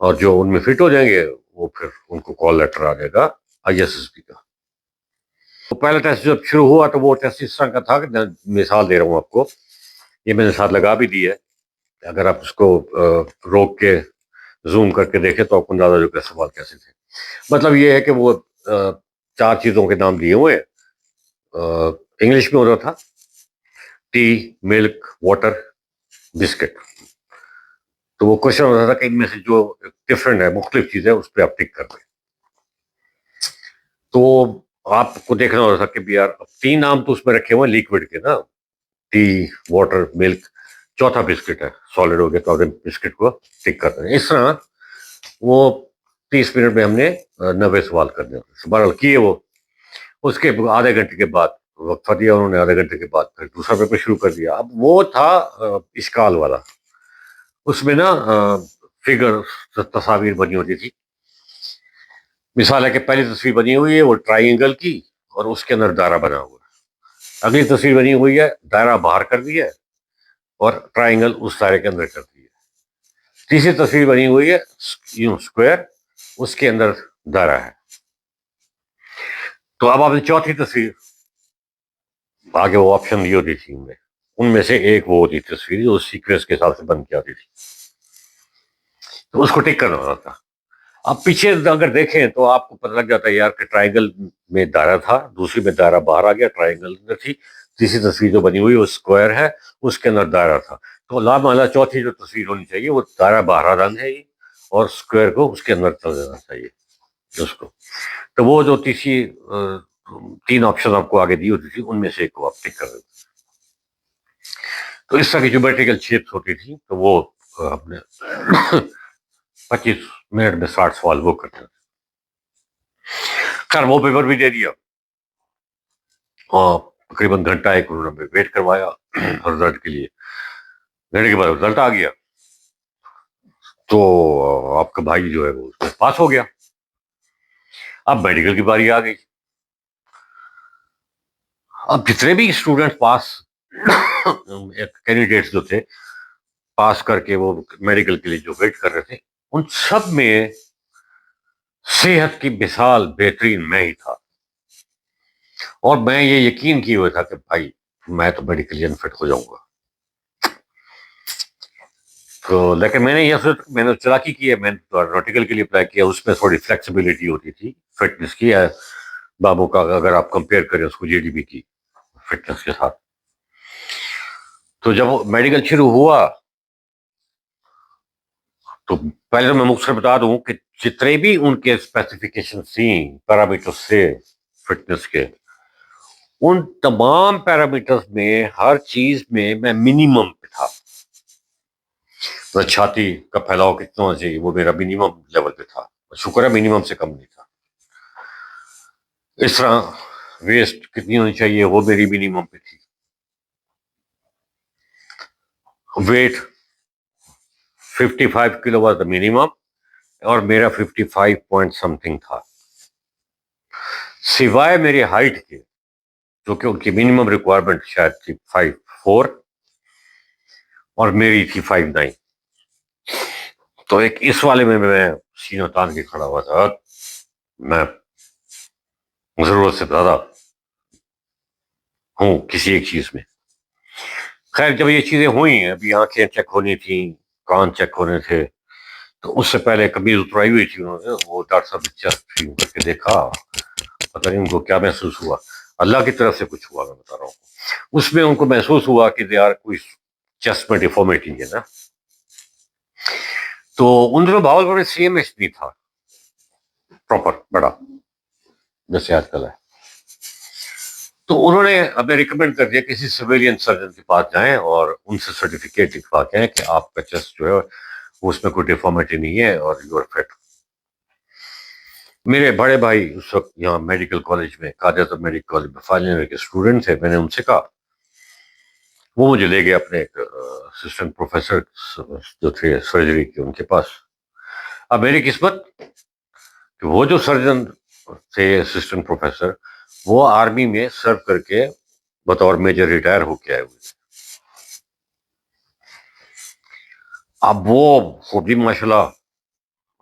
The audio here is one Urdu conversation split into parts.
اور جو ان میں فٹ ہو جائیں گے وہ پھر ان کو کال لیٹر آ جائے گا ISSB کا. تو پہلا ٹیسٹ جب شروع ہوا تو وہ ٹیسٹ اس طرح کا تھا کہ مثال دے رہا ہوں آپ کو, یہ میں نے ساتھ لگا بھی دی ہے, اگر آپ اس کو روک کے زوم کر کے دیکھیں تو آپ کو اندازہ جو کہ سوال کیسے تھے. مطلب یہ ہے کہ وہ 4 چیزوں کے نام دیے ہوئے, انگلش میں ہوتا تھا ٹی, ملک, واٹر, بسکٹ. تو وہ کوشچن ہوتا تھا کہ ان میں سے جو ڈفرنٹ ہے, مختلف چیزیں, اس پہ آپ ٹک کر دیں. تو آپ کو دیکھنا ہوتا تھا کہ یار 3 نام تو اس میں رکھے ہوئے لیکوڈ کے نا, ٹی, واٹر, ملک, چوتھا بسکٹ ہے, سالڈ ہو گیا تو بسکٹ کو ٹک کر دیں. اس طرح وہ 30 منٹ میں ہم نے 90 سوال کر دیا. بہرحال کیے وہ. اس کے آدھے گھنٹے کے بعد وقفہ دیا انہوں نے, آدھے گھنٹے کے بعد پھر دوسرا پیپر شروع کر دیا. اب وہ تھا اشکال والا, اس میں نا فگر, تصاویر بنی ہوتی تھی. مثال ہے کہ پہلی تصویر بنی ہوئی ہے وہ ٹرائنگل کی اور اس کے اندر دائرہ بنا ہوا ہے. اگلی تصویر بنی ہوئی ہے دائرہ باہر کر دیا ہے اور ٹرائنگل اس دائرے کے اندر کر دیا ہے. تیسری تصویر بنی ہوئی ہے یوں اسکوائر, اس کے اندر دائرہ ہے. تو اب آپ نے چوتھی تصویر, آگے وہ آپشن دی ہوتی تھی ان میں سے ایک وہ ہوتی تصویر جو سیکوینس کے حساب سے بند کی آتی تھی, تو اس کو ٹک کرنا ہوتا تھا. اب پیچھے اگر دیکھیں تو آپ کو پتہ لگ جاتا ہے یار کہ ٹرائنگل میں دائرہ تھا, دوسری میں دائرہ باہر آ گیا, ٹرائنگل اندر تھی. تیسری تصویر جو بنی ہوئی وہ اسکوائر ہے, اس کے اندر دائرہ تھا. تو لامحالہ چوتھی جو تصویر ہونی چاہیے وہ دائرہ باہر آنا چاہیے اور اسکوائر کو اس کے اندر چل دینا چاہیے اس کو. تو وہ جو تیسری 3 آپشن آپ کو آگے دی ہوتی تھی ان میں سے ایک کو آپ ٹک کر دیتے. تو اس طرح کی جو میٹریکل شیپس ہوتی تھی تو وہ ہم نے 25 منٹ میں 60 سوال وہ کرتے تھے. خیر وہ پیپر بھی دے دیا اور تقریباً گھنٹہ ایک انہوں نے ویٹ کروایا رزلٹ کے لیے. گھنٹے کے بعد رزلٹ آ گیا تو آپ کا بھائی جو ہے وہ اس میں پاس ہو گیا. اب میڈیکل کی باری آ گئی. اب جتنے بھی اسٹوڈنٹ پاس کینڈیڈیٹس جو تھے پاس کر کے وہ میڈیکل کے لیے جو ویٹ کر رہے تھے, ان سب میں صحت کی مثال بہترین میں ہی تھا. اور میں یہ یقین کیے ہوئے تھا کہ بھائی میں تو میڈیکلی انفٹ ہو جاؤں گا. تو لیکن میں نے یہ سوچا, میں نے چلاکی کی ہے, میں نے نوٹیکل کے لیے اپلائی کیا, اس میں تھوڑی فلیکسیبلٹی ہوتی تھی فٹنس کی ہے بابو کا, اگر آپ کمپیئر کریں اس کو GDB کی فٹنس کے ساتھ. تو جب میڈیکل شروع ہوا تو پہلے میں مختصر بتا دوں کہ جتنے بھی ان کے اسپیسیفکیشن تھیں پیرامیٹرز سے فٹنس کے, ان تمام پیرامیٹرز میں ہر چیز میں منیمم پہ تھا. چھاتی کا پھیلاؤ کتنا ہونا چاہیے وہ میرا منیمم لیول پہ تھا, شکر ہے منیمم سے کم نہیں تھا. اس طرح ویسٹ کتنی ہونی چاہیے وہ میری منیمم پہ تھی. Weight 55 kilo was the minimum اور میرا 55 پوائنٹ سم تھنگ تھا, سوائے میری ہائٹ کے جو کہ ان کی منیمم ریکوائرمنٹ شاید تھی 5'4" اور میری تھی 5'9". تو ایک اس والے میں سینہ تان کے کھڑا ہوا تھا, میں ضرورت سے زیادہ ہوں کسی ایک چیز میں. خیر جب یہ چیزیں ہوئی ہیں, ابھی آنکھیں چیک ہونی تھیں, کان چیک ہونے تھے, تو اس سے پہلے قمیض اترائی ہوئی تھی انہوں نے, وہ ڈاکٹر صاحب چیسٹ فیل کر کے دیکھا, پتہ نہیں ان کو کیا محسوس ہوا, اللہ کی طرف سے کچھ ہوا, میں بتا رہا ہوں. اس میں ان کو محسوس ہوا کہ یار کوئی چیسٹ میں ڈیفارمیٹی ہے نا. تو ان دنوں بھاولپور میں CMH نہیں تھا پراپر بڑا جیسے آج کل ہے. تو انہوں نے ہمیں ریکمینڈ کر دیا کسی سویلین سرجن کے پاس جائیں اور ان سے سرٹیفکیٹ لکھوا کے آئیں کہ آپ کا چیسٹ جو ہے اس میں کوئی ڈیفارمیٹی نہیں ہے اور یو آر فٹ. میرے بڑے بھائی اس وقت یہاں میڈیکل کالج میں, قائد اعظم میڈیکل کالج میں فائنل ایئر کے اسٹوڈنٹ تھے. میں نے ان سے کہا, وہ مجھے لے گئے اپنے ایک اسسٹنٹ پروفیسر جو تھے سرجری کے, ان کے پاس. اب میری قسمت کہ وہ جو سرجن تھے اسسٹنٹ پروفیسر وہ آرمی میں سرو کر کے بطور میجر ریٹائر ہو کے آئے ہوئے تھے. اب وہ بھی ماشاء اللہ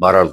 12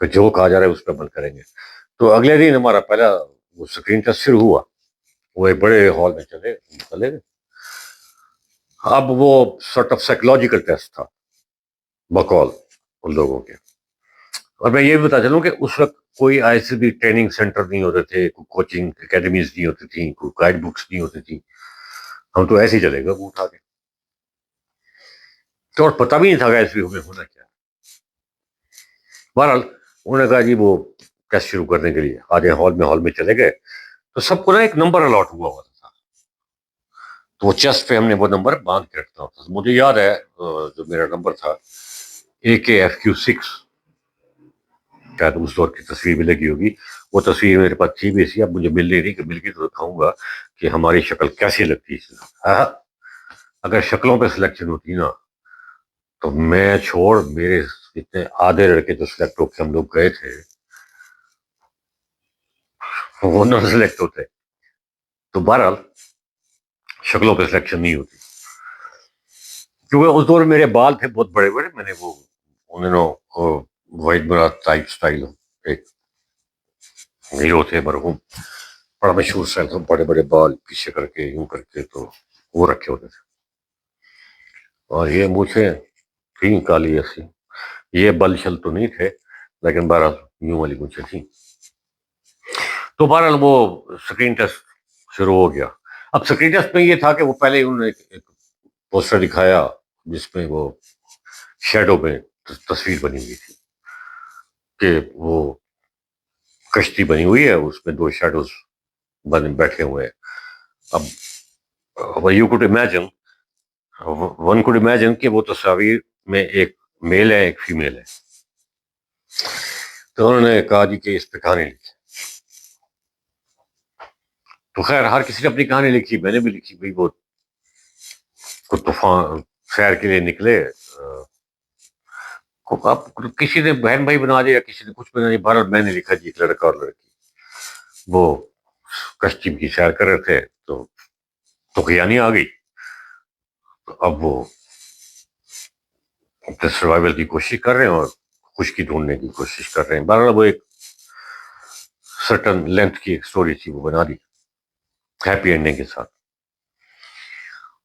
کہ جو کہا جا رہا ہے اس پہ عمل کریں گے. تو اگلے دن ہمارا پہلا وہ اسکرین ٹیسٹ شروع ہوا. وہ ایک بڑے ہال میں چلے گئے. اب وہ سارٹ آف سائیکولوجیکل ٹیسٹ تھا بقول ان لوگوں کے. اور میں یہ بھی بتا چلوں کہ اس وقت کوئی ایسے بھی ٹریننگ سینٹر نہیں ہوتے تھے, کوئی کوچنگ اکیڈمیز نہیں ہوتی تھیں, کوئی گائیڈ بکس نہیں ہوتی تھی. ہم تو ایسے ہی چلے گئے وہ اٹھا کے, تو اور پتہ بھی نہیں تھا کہ ایسے ہمیں ہونا کیا. بہرحال انہوں نے کہا جی وہ ٹیسٹ شروع کرنے کے لیے آ جائیں. ہال میں چلے گئے تو سب کو نا ایک نمبر الاٹ ہوا تھا. تو وہ چیسٹ پہ ہم نے وہ نمبر باندھ کے رکھنا ہوتا تھا. مجھے یاد ہے جو میرا نمبر تھا AKFQ6, شاید اس دور کی تصویر بھی لگی ہوگی. وہ تصویر میرے پاس تھی بھی ایسی, اب مجھے مل نہیں رہی, کہ مل گئی تو دکھاؤں گا کہ ہماری شکل کیسی لگتی ہے. اگر شکلوں پہ سلیکشن ہوتی نا تو میں چھوڑ میرے اتنے آدھے لڑکے جو سلیکٹ ہو کے ہم لوگ گئے تھے وہ نہ سلیکٹ ہوتے. تو بہرحال شکلوں پہ سلیکشن نہیں ہوتی, کیونکہ اس دور میں میرے بال تھے بہت بڑے بڑے. میں نے وہ انہوں وحید مراد ٹائپ اسٹائل, ایک ہیرو تھے مرحوم, بڑا مشہور اسٹائل تھا, بڑے بڑے بال پیچھے کر کے یوں کر کے, تو وہ رکھے ہوتے تھے. اور یہ مجھے تھیں کالی ایسی, یہ بل شل تو نہیں تھے لیکن بہرحال یوں والی مجھے تھیں. تو بہرحال وہ اسکرین ٹیسٹ شروع ہو گیا. اب اسکرین ٹیسٹ میں یہ تھا کہ وہ پہلے انہوں نے ایک پوسٹر دکھایا جس میں وہ شیڈو میں تصویر بنی ہوئی تھی کہ وہ کشتی بنی ہوئی ہے, اس میں دو شیڈوز بیٹھے ہوئے ہیں. اب you could imagine, one could imagine کہ وہ تصاویر میں ایک میل ہے ایک فیمیل ہے. تو انہوں نے کہا جی کہ اس پہ کہانی لکھی. تو خیر ہر کسی نے اپنی کہانی لکھی, میں نے بھی لکھی. بھائی وہ کو طوفان سیر کے لیے نکلے, اب کسی نے بہن بھائی بنا دیا, کسی نے کچھ بنا دیا. بہرحال میں نے لکھا جی ایک لڑکا اور لڑکی وہ کشتی کی سیر کر رہے تھے تو طغیانی آ گئی. تو اب وہ اپنے سروائیول کی کوشش کر رہے ہیں اور خشکی ڈھونڈنے کی کوشش کر رہے ہیں. بہرحال وہ ایک سرٹن لینتھ کی ایک سٹوری تھی, وہ بنا دی ہیپی اینڈنگ کے ساتھ.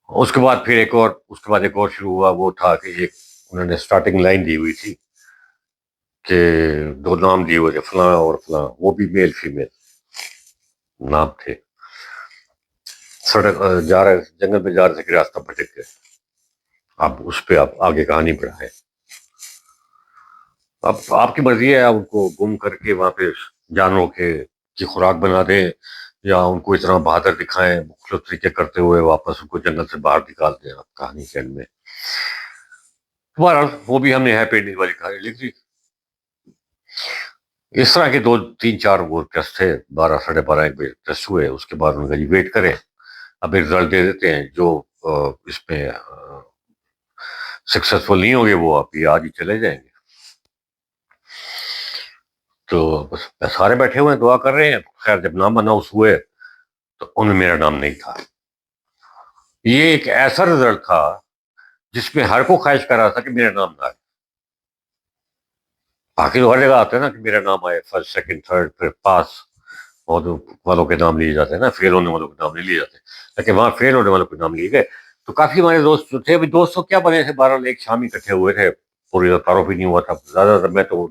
اس کے بعد پھر ایک اور شروع ہوا. وہ تھا کہ ایک انہوں نے سٹارٹنگ لائن دی ہوئی تھی کہ دو نام دیے ہوئے تھے, فلاں اور فلاں, وہ بھی میل فیمیل نام تھے. سڑک جا رہے جنگل میں جا رہے تھے کہ راستہ بھٹک گئے. اب اس پہ آپ آگے کہانی بڑھائیں. اب آپ کی مرضی ہے, آپ ان کو گم کر کے وہاں پہ جانوروں کی خوراک بنا دیں, یا ان کو اتنا بہادر دکھائیں مختلف طریقے کرتے ہوئے واپس ان کو جنگل سے باہر نکال دیں آپ کہانی کے اینڈ میں. بہرحال وہ بھی ہم نے ہیپی اینڈنگ والی کہانی لکھ دی. اس طرح کے 2-3-4 وہ ٹیسٹ تھے, 12 ساڑھے 12 ایک بجے ٹیسٹ ہوئے. اس کے بعد انہوں نے کہا جی ویٹ کریں, اب رزلٹ دے دیتے ہیں. جو اس میں سکسیسفل نہیں ہوگے وہ آپ یہ آج ہی چلے جائیں گے. تو بس سارے بیٹھے ہوئے ہیں, دعا کر رہے ہیں. خیر جب نام اناؤنس ہوئے تو ان میں میرا نام نہیں تھا. یہ ایک ایسا رزلٹ تھا جس میں ہر کو خواہش کر رہا تھا کہ میرا نام نہ آئے. باقی تو ہر جگہ آتا ہے نا کہ میرا نام آئے, فرسٹ سیکنڈ تھرڈ, پھر پاس والوں کے نام لیے جاتے ہیں نا, فیل ہونے والوں کے نام نہیں لیے جاتے. لیکن وہاں فیل ہونے والوں کے نام لیے گئے. تو کافی ہمارے دوست جو تھے, دوست تو کیا بنے تھے, 12 ایک شام ہی اکٹھے ہوئے تھے, پوری تعارف ہی نہیں ہوا تھا زیادہ تر. میں تو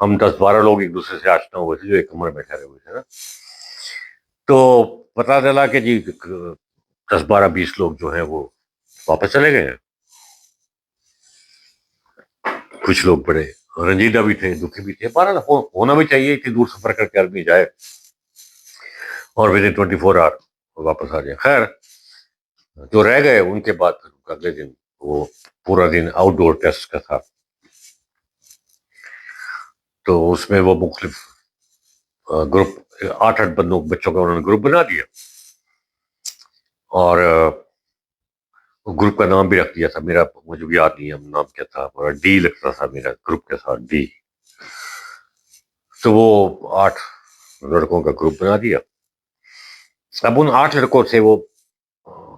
ہم 10-12 لوگ ایک دوسرے سے آشنا ہوئے تھے جو ایک کمرے میں ٹھہرے ہوئے تھے نا. تو پتا چلا کہ جی 10-12-20 لوگ جو ہیں وہ واپس چلے گئے ہیں. کچھ لوگ بڑے رنجیدہ بھی تھے, دکھی بھی تھے. بہرحال ہونا بھی چاہیے کہ دور سفر کر کے آدمی جائے اور ود ان 24 آور واپس آ جائے. خیر جو رہ گئے ان کے بعد اگلے دن وہ پورا دن آؤٹ ڈور ٹیسٹ کا تھا. تو اس میں وہ مختلف گروپ 8 بچوں کا انہوں نے گروپ بنا دیا, اور گروپ کا نام بھی رکھ دیا تھا. میرا مجھے یاد نہیں ہے نام کیا تھا, اور ڈی لگتا تھا میرا گروپ کے ساتھ, ڈی. تو وہ 8 لڑکوں کا گروپ بنا دیا. اب ان 8 لڑکوں سے وہ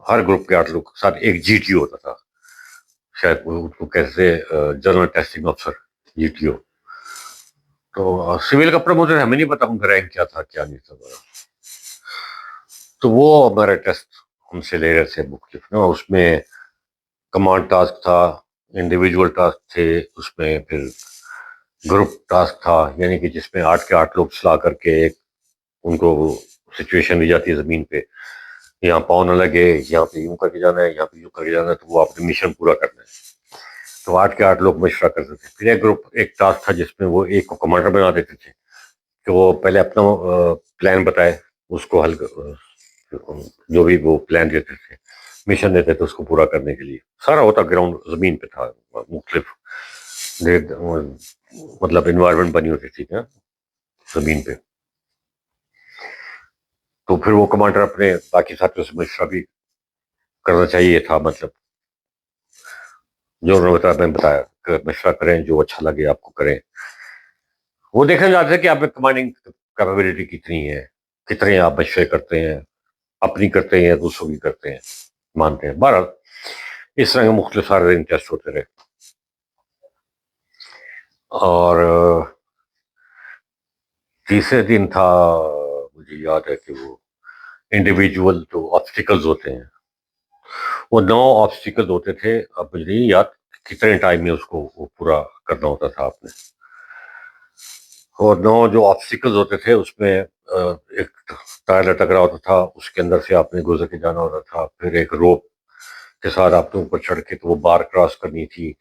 ہر گروپ کے 8 لوگوں کے ساتھ ایک GTO ہوتا تھا, شاید ان کو کہتے جنرل ٹیسٹنگ افسر, GTO. تو سول کا پروموٹر ہمیں نہیں پتا ان کا رینک کیا تھا کیا نہیں تھا. تو وہ ہمارا ٹیسٹ ہم سے لے رہے تھے مختلف نا. اس میں کمانڈ ٹاسک تھا, انڈیویجول ٹاسک تھے, اس میں پھر گروپ ٹاسک تھا, یعنی کہ جس میں 8 کے 8 لوگ چلا کر کے ایک ان کو سچویشن دی جاتی ہے زمین پہ, یہاں پاؤں نہ لگے, یہاں پہ یوں کر کے جانا ہے, یہاں پہ یوں کر کے جانا ہے, تو وہ اپنے مشن پورا کرنا ہے. تو 8 کے 8 لوگ مشورہ کرتے تھے. پھر ایک گروپ ایک ٹاسک تھا جس میں وہ ایک کو کمانڈر بنا دیتے تھے کہ وہ پہلے اپنا پلان بتائے, اس کو حل جو بھی وہ پلان دیتے تھے, مشن دیتے تھے اس کو پورا کرنے کے لیے. سارا ہوتا گراؤنڈ زمین پہ تھا, مختلف مطلب انوائرمنٹ بنی ہوتی تھی نا زمین پہ. تو پھر وہ کمانڈر اپنے باقی ساتھیوں سے مشورہ بھی کرنا چاہیے تھا, مطلب جو انہوں نے بتایا میں بتایا کہ مشورہ کریں, جو اچھا لگے آپ کو کریں. وہ دیکھنا چاہتے ہیں کہ آپ میں کمانڈنگ کیپیبلٹی کتنی ہے, کتنے آپ مشورے کرتے ہیں, اپنی کرتے ہیں یا دوسروں کی کرتے ہیں, مانتے ہیں. بہرحال اس طرح کے مختلف سارے دن ٹیسٹ ہوتے رہے. اور تیسرے دن تھا, مجھے یاد ہے کہ وہ انڈیویجول جو آبسٹیکلز ہوتے ہیں, وہ 9 آبسٹیکل ہوتے تھے. اب مجھے نہیں یاد کتنے ٹائم میں اس کو وہ پورا کرنا ہوتا تھا آپ نے. اور 9 جو آبسٹیکلز ہوتے تھے اس میں ایک ٹائر لٹک رہا ہوتا تھا, اس کے اندر سے آپ نے گزر کے جانا ہوتا تھا. پھر ایک روپ کے ساتھ آپ نے اوپر چڑھ کے تو وہ بار کراس کرنی تھی.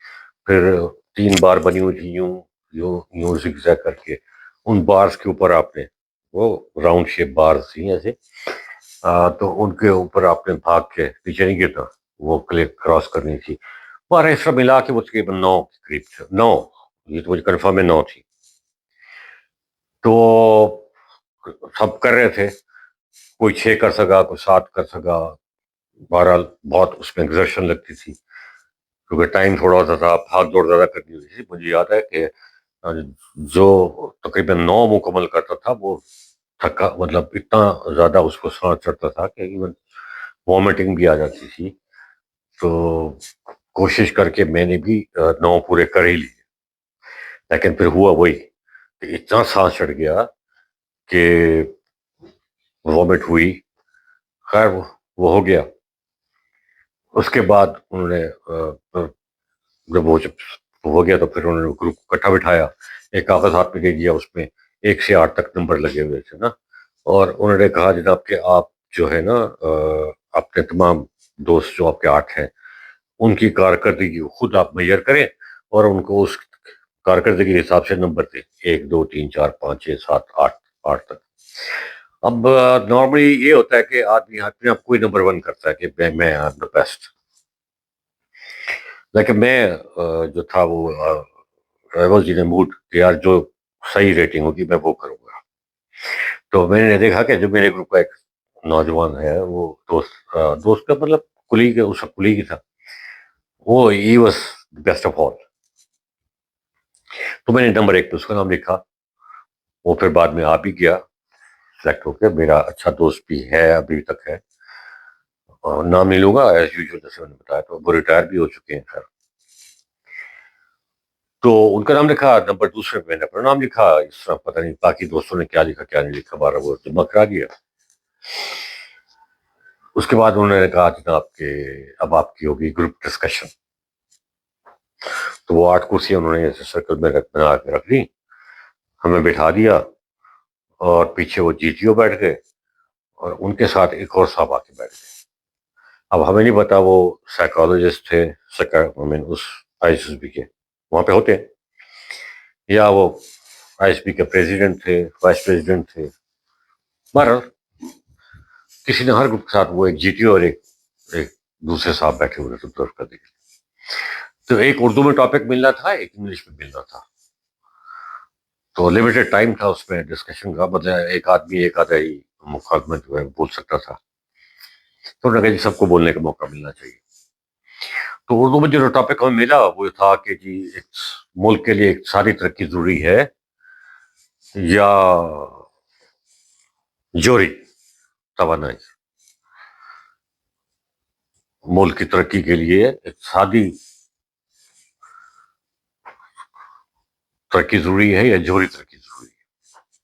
پھر 3 بار بنی ہوئی تھی یوں یوں یوں زگ زیگ کر کے, ان بارز کے اوپر آپ نے وہ راؤنڈ شیپ بارز تھیں ایسے, تو ان کے اوپر آپ نے بھاگ کے پیچھے نہیں گرنا, وہ کراس کرنی تھی. بارہ اس ملا کے وہ تقریباً 9 کے قریب تھے. 9, یہ تو مجھے کنفرم ہے 9 تھی. تو سب کر رہے تھے, کوئی 6 کر سکا, کوئی 7 کر سکا. بہرحال بہت اس میں ایگزرشن لگتی تھی کیونکہ ٹائم تھوڑا ہوتا تھا, بھاگ دوڑ زیادہ کرنی ہوتی تھی. مجھے یاد ہے کہ جو تقریباً 9 مکمل کرتا تھا وہ تھکا, مطلب اتنا زیادہ اس کو سانس چڑھتا تھا کہ ایون وامٹنگ بھی آ جاتی تھی. تو کوشش کر کے میں نے بھی 9 پورے کر ہی لیے, لیکن پھر ہوا وہی کہ اتنا سانس چڑھ گیا کہ وامٹ ہوئی. خیر وہ ہو گیا. اس کے بعد انہوں نے جب وہ ہو گیا تو پھر انہوں نے گروپ کو اکٹھا بٹھایا, ایک کاغذ ہاتھ میں دے دیا, اس میں 1 سے 8 تک نمبر لگے ہوئے تھے نا. اور انہوں نے کہا جناب کہ آپ جو ہے نا اپنے تمام دوست جو آپ کے 8 ہیں ان کی کارکردگی خود آپ میئر کریں اور ان کو اس کارکردگی کے حساب سے نمبر دیں, 1 2 3 4 5 6 7 8 تک. اب نارملی یہ ہوتا ہے کہ آدمی اپنے آپ کوئی نمبر 1 کرتا ہے کہ میں آئی دا بیسٹ, لیکن میں جو تھا وہ I was in a mood کہ یار جو صحیح ریٹنگ ہوگی میں وہ کروں گا. تو میں نے دیکھا کہ جو میرے گروپ کا ایک نوجوان ہے, وہ دوست کا مطلب کلیگ, اس کا کلیگ تھا, وہ he was best of all. تو میں نے نمبر 1 پہ اس کا نام لکھا. وہ پھر بعد میں آ بھی گیا سلیکٹ ہو کے, میرا اچھا دوست بھی ہے, ابھی تک ہے, اور نام نہیں لوں گا ایز یوزول جیسے میں نے بتایا. تو وہ ریٹائر بھی ہو چکے ہیں خیر. تو ان کا نام لکھا, نمبر 2 پہ میں نے اپنا نام لکھا. اس طرح پتہ نہیں باقی دوستوں نے کیا لکھا کیا نہیں لکھا, بارہ وہ جمع کرا دیا. اس کے بعد انہوں نے کہا جناب کہ اب آپ کی ہوگی گروپ ڈسکشن. تو وہ 8 کرسیاں انہوں نے ایسے سرکل میں بنا کے رکھ دی, ہمیں بٹھا دیا, اور پیچھے وہ جی ٹی او بیٹھ گئے, اور ان کے ساتھ ایک اور صاحب آ کے بیٹھ گئے. اب ہمیں نہیں پتا وہ سائیکالوجسٹ تھے اس آئی ایس بی کے وہاں پہ ہوتے, یا وہ آئی ایس بی کے پریزیڈنٹ تھے, وائس پریزیڈنٹ تھے. بہرحال کسی نے ہر گروپ کے ساتھ وہ ایک جی ٹی او اور ایک دوسرے صاحب بیٹھے ہوئے تھے طرف کا دیکھ. تو ایک اردو میں ٹاپک ملنا تھا, ایک انگلش میں ملنا تھا. تو لمیٹڈ ٹائم تھا اس میں ڈسکشن کا, مطلب ایک آدمی ایک آدھا ہی مخاطبت جو ہے بول سکتا تھا. تو انہوں نے کہا جی سب کو بولنے کا موقع ملنا چاہیے. تو اردو میں جو ٹاپک ہمیں ملا وہ تھا کہ جی ایک ملک کے لیے اقتصادی ترقی ضروری ہے یا جوہری توانائی. ملک کی ترقی کے لیے اقتصادی ترقی ضروری ہے یا جوہری ترقی ضروری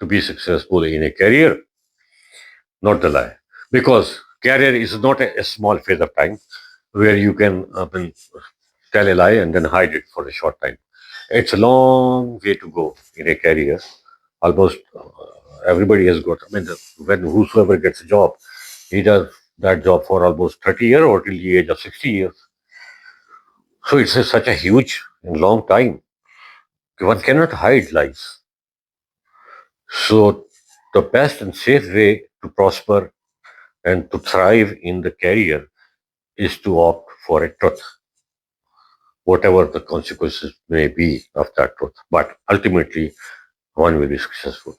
to be successful in a career, not the lie. Because career is not a small phase of time where you can tell a lie and then hide it for a short time. It's a long way to go in a career. Almost everybody has got, when whosoever gets a job, he does that job for almost 30 years or till the age of 60 years. So it's such a huge and long time. One cannot hide lies. So the best and safe way to prosper and to thrive in the career is to opt for a truth, whatever the consequences may be of that truth. But ultimately, one will be successful.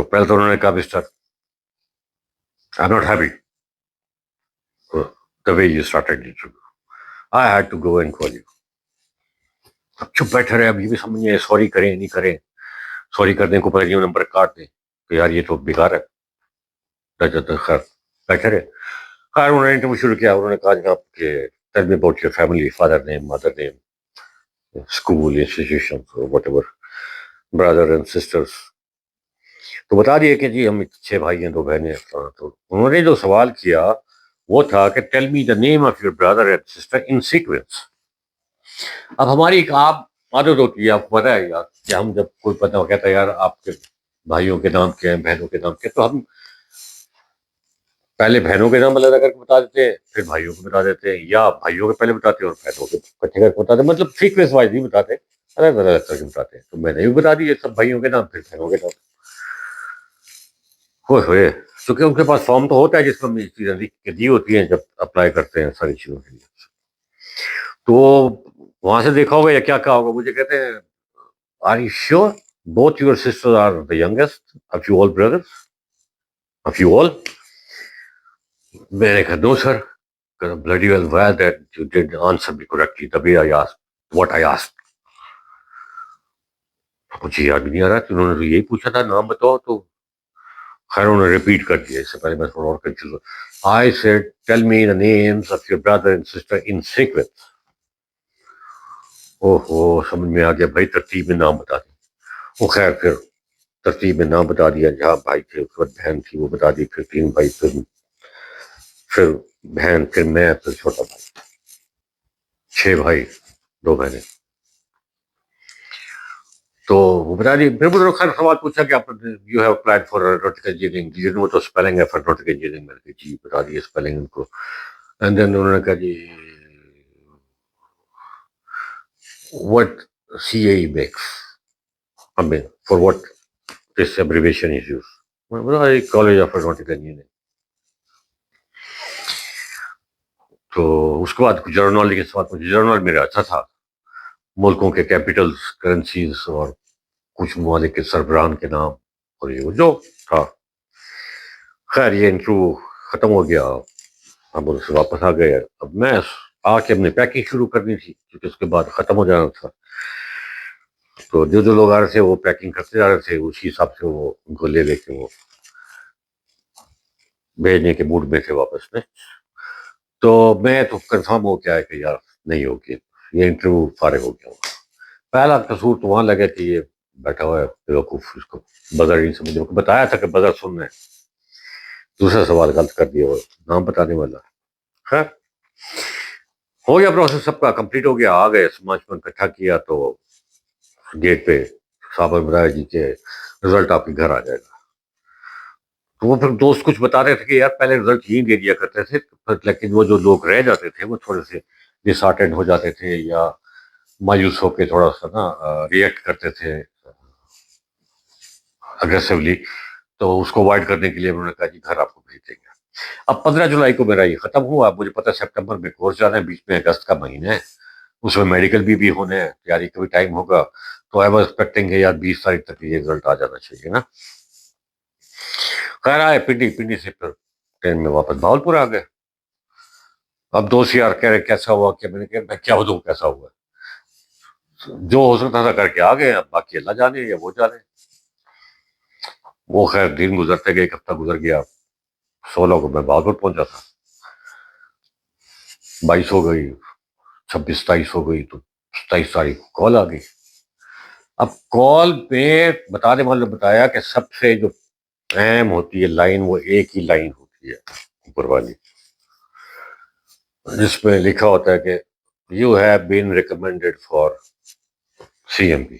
تو پہلے تو انہوں نے کہا mister I am not happy the way you started it. I had to go and call you. اب چپ بیٹھے رہے, اب یہ بھی سمجھ نہیں سوری کریں نہیں کریں. سوری کر دیں کو پہلے نمبر کاٹ دیں تو یار یہ تو بیکار ہے. خیر بیٹھے رہے. خیر انہوں نے انٹرویو شروع کیا. انہوں نے کہا جناب کہ tell me about your family, father name, mother name, school, institutions, whatever, brother and sisters. تو بتا دیے کہ جی ہم 6 بھائی ہیں 2 بہنیں. تو انہوں نے جو سوال کیا وہ تھا کہ tell me the name of your brother and sister in sequence. اب ہماری ایک عادت ہوتی ہے, آپ کو پتا ہے یار, کہ ہم جب کوئی پتا کہتا ہے یار آپ کے بھائیوں کے نام کیا ہیں, بہنوں کے نام کیا, تو ہم پہلے بہنوں کے نام علیحدہ کر کے بتا دیتے ہیں, پھر بھائیوں کو بتا دیتے ہیں, یا بھائیوں کے پہلے بتاتے ہیں اور بہنوں کے اکٹھے کر کے بتاتے ہیں. مطلب سیکوینس وائز نہیں بتاتے, الگ الگ کر کے بتاتے ہیں. تو میں نے بھی بتا دی سب بھائیوں کے نام پھر بہنوں کے نام. ہوئے چونکہ ان کے پاس فارم تو ہوتا ہے جس میں چیزیں لکھ کے دی ہوتی ہیں جب اپلائی کرتے ہیں ساری چیزوں کے لیے. تو وہاں سے دیکھا ہوگا یا کیا کہا ہوگا, مجھے کہتے ہیں are you sure both your sister are the youngest of you all brothers of you all. میں نے کہا نو سر, bloody well glad that you did answer me correctly the way I asked what I asked. مجھے یاد بھی نہیں آ رہا کہ انہوں نے یہی پوچھا تھا نام بتاؤ. تو خیر انہوں نے ریپیٹ کر دیا. اس سے پہلے میں تھوڑا اور کنفیوز ہوں. I said tell me the names of your brother and sister in sequence. اوہو سمجھ میں آ گیا بھائی ترتیب میں نام بتا دیں. وہ خیر پھر ترتیب میں نام بتا دیا, جہاں بھائی تھے اس کے بعد بہن تھی وہ بتا دی, پھر 3 بھائی, پھر بہن, پھر میں, پھر چھوٹا بھائی. 6 بھائی 2 بہنیں. تو وہ بتا دی. پھر مجھے خیر سوال پوچھا کہ آپ you have applied for aeronautical engineering, did you know the spelling of aeronautical engineering. میں نے کہا جی بتا دیے اسپیلنگ ان کو. اینڈ دین انہوں نے کہا جی what CAE makes, I mean for what this abbreviation is used. College of Aeronautical Engineering. تو اس کے بعد جرنل کے ساتھ مجھے جرنل میرا اچھا تھا, ملکوں کے کیپٹلز, کرنسیز اور کچھ ممالک کے سربراہان کے نام اور یہ جو تھا. خیر یہ انٹرویو ختم ہو گیا, ہم سے واپس آ گئے. اب میں آ کے اپنی پیکنگ شروع کرنی تھی کیونکہ اس کے بعد ختم ہو جانا تھا. تو جو لوگ آ رہے تھے وہ پیکنگ کرتے جا رہے تھے, اسی حساب سے وہ ان کو لے کے وہ بھیجنے کے موڈ میں تھے واپس میں. تو میں تو کنفرم ہو کے آیا کہ یار نہیں ہوگی, یہ انٹرویو فارغ ہو گیا. پہلا قصور تو وہاں لگا کہ یہ بیٹھا ہوا ہے بیوقوف, اس کو بغیر نہیں سمجھ, کو بتایا تھا کہ بغیر سننا ہے. دوسرا سوال غلط کر دیا, وہ نام بتانے والا. خیر ہو گیا پروسیس, سب کا کمپلیٹ ہو گیا. آ گئے سماج میں اکٹھا کیا تو گیٹ پہ صاحب نے بتایا جی کہ رزلٹ آپ کے گھر آ جائے گا. تو وہ پھر دوست کچھ بتا رہے تھے کہ یار پہلے رزلٹ یہی دے دیا کرتے تھے, لیکن وہ جو لوگ رہ جاتے تھے وہ تھوڑے سے ڈسہارٹنڈ ہو جاتے تھے یا مایوس ہو کے تھوڑا سا نا ریئیکٹ کرتے تھے اگریسولی. تو اس کو اوائڈ کرنے کے لیے انہوں نے کہا جی گھر آپ کو بھیج دیں گے. اب 15 جولائی کو میرا یہ ختم ہوا. اب مجھے پتا سپٹمبر میں کورس جانا ہے, بیچ میں اگست کا مہینہ ہے, اس میں میڈیکل بھی ہونے ہیں, تیاری کا بھی ٹائم ہوگا. تو آئی واز ایکسپیکٹنگ یار 20 تاریخ تک یہ رزلٹ آ جانا چاہیے نا. خیر آئے پنڈی سے پھر ٹرین میں واپس بھاولپور آ گئے. اب دوست یار کہہ رہے کیسا ہوا, کہ میں نے کہا میں کیا بتاؤں کیسا ہوا, جو ہو سکتا تھا کر کے آ گئے, اب باقی اللہ جانے یا وہ جانے. وہ خیر دن گزرتے گئے, ایک ہفتہ گزر گیا. 16 کو میں بہادر پہنچا تھا, 22 ہو گئی, 26 27 ہو گئی, تو 27 تاریخ کو کال آ گئی. اب کال پہ بتانے والے نے بتایا کہ سب سے جو اہم ہوتی ہے لائن, وہ ایک ہی لائن ہوتی ہے اوپر والی, جس میں لکھا ہوتا ہے کہ you have been recommended for CMP.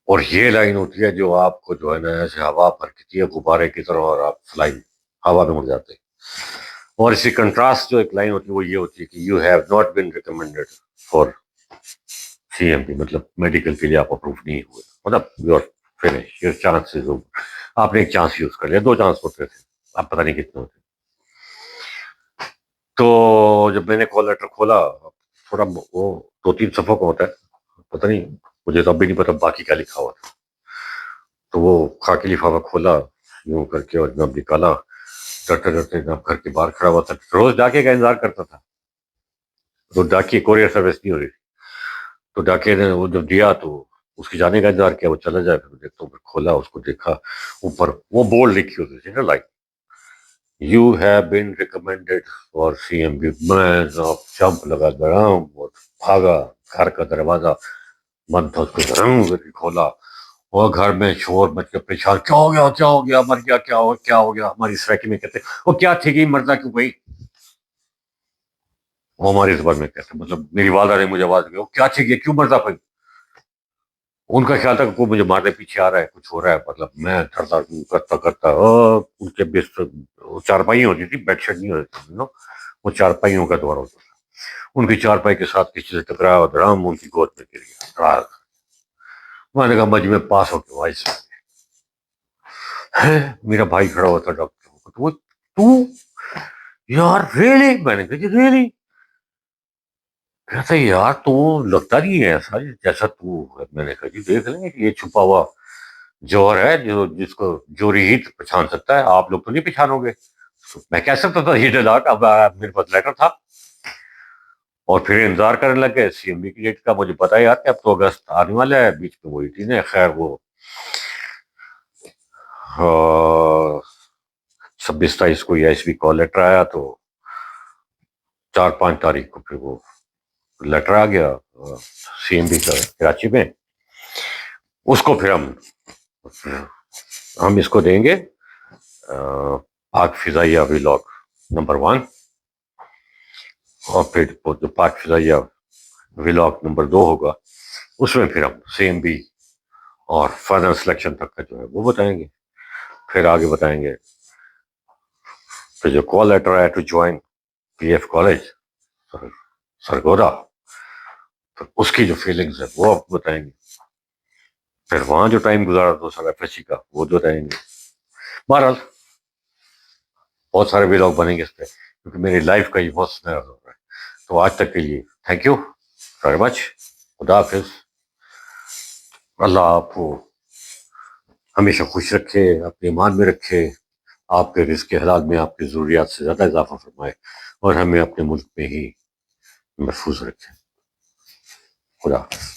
اور یہ لائن ہوتی ہے جو آپ کو جو ہے نا ایسے ہوا پھرکتی ہے غبارے کی طرح, اور آپ فلائنگ ہوا میں اڑ جاتے ہیں. اور اسی کنٹراسٹ جو ایک لائن ہوتی ہے وہ یہ ہوتی ہے کہ you have not been recommended for CMP, مطلب میڈیکل کے لیے آپ اپروو نہیں ہوئے, مطلب you are finish, your chances over. آپ نے ایک چانس یوز کر لیا, 2 چانس ہوتے تھے, آپ پتہ نہیں کتنے ہوتے. تو جب میں نے کال لیٹر کھولا, تھوڑا وہ 2-3 صفحوں کا ہوتا ہے, پتہ نہیں مجھے تو اب بھی نہیں پتا باقی کیا لکھا ہوا تھا. تو وہ خاکی لفافہ کھولا یوں کر کے اور جناب نکالا، ڈرتے ڈرتے جناب گھر کے باہر کھڑا ہوا تھا، روز ڈاکے کا انتظار کرتا تھا، تو ڈاکی کوریئر سروس نہیں ہو رہی تھی، تو ڈاکے نے وہ جب دیا تو اس کے جانے کا انتظار کیا، وہ چلا جائے، پھر دیکھتا ہوں، پھر کھولا اس کو دیکھا، اوپر وہ بورڈ لکھی ہوتی تھی نا، like you have been recommended for C M B, میں جمپ لگا درام اور بھاگا گھر کا دروازہ بند تھا، اس کو درم کر کے کھولا، اور گھر میں شور مچ کے پریشان، کیا ہو گیا، کیا ہو گیا، مر گیا، کیا ہو گیا، ہماری سرائکی میں کہتے وہ کیا تھی گئی مردا کیوں گئی، وہ ہماری زبان میں کہتے مطلب میری والدہ نے مجھے آواز دی وہ کیا تھی گئی کیوں مردا پئی، ان کا خیال تھا کہ کوئی مجھے مارنے پیچھے آ رہا ہے، کچھ ہو رہا ہے، مطلب میں ڈرتا کرتا کرتا ان کے بستر چارپائی ہوتی تھی، بیڈ شیٹ نہیں ہوتی تھی، وہ چارپائیوں کا دور ہوتا تھا، ان کی چارپائی کے ساتھ کسی سے ٹکرایا اور درام ان کی گود میں گر گیا، میں نے کہا مجھ میں پاس ہو کے وائس ہے، میرا بھائی کھڑا ہوا تھا ڈاکٹر کو، تو یار ریلی، میں نے کہا جی ریلی، کہتا یار تو لگتا نہیں ہے ایسا جیسا تو ہے، میں نے کہا جی دیکھ لیں کہ یہ چھپا ہوا جوہر ہے جو جس کو جوری ہی پہچان سکتا ہے، آپ لوگ تو نہیں پہچانو گے، میں کہہ سکتا تھا یہ ڈاک، اب میرے پاس لیٹر تھا، اور پھر انتظار کرنے لگے سی ایم بی کی ڈیٹ کا، مجھے پتا یار کہ اب تو اگست آنے والا ہے، بیچ میں وہی تھی نا، خیر وہ 26-28 کو ایس بی کال لیٹر آیا، تو 4-5 تاریخ کو پھر وہ لیٹر آ گیا سی ایم بی کا کراچی میں، اس کو پھر ہم اس کو دیں گے پاک فضائیہ ولاگ نمبر 1، اور پھر جو پاک فضائیہ ولاگ نمبر 2 ہوگا اس میں پھر ہم سی ایم بی اور فائنل سلیکشن تک کا جو ہے وہ بتائیں گے، پھر آگے بتائیں گے پھر جو کال لیٹر آیا to join P F college Sargodha, پھر اس کی جو فیلنگز ہے وہ آپ کو بتائیں گے، پھر وہاں جو ٹائم گزارا 2 سال ایف ایس سی کا وہ بتائیں گے، بہرحال بہت سارے ولاگ بنیں گے اس پہ، کیونکہ میری لائف کا یہ بہت سنہرا دور ہے، تو آج تک کے لیے تھینک یو ویری مچ، خدا حافظ، اللہ آپ کو ہمیشہ خوش رکھے، اپنے ایمان میں رکھے، آپ کے رزق حلال میں آپ کی ضروریات سے زیادہ اضافہ فرمائے، اور ہمیں اپنے ملک میں ہی محفوظ رکھے، خدا حافظ۔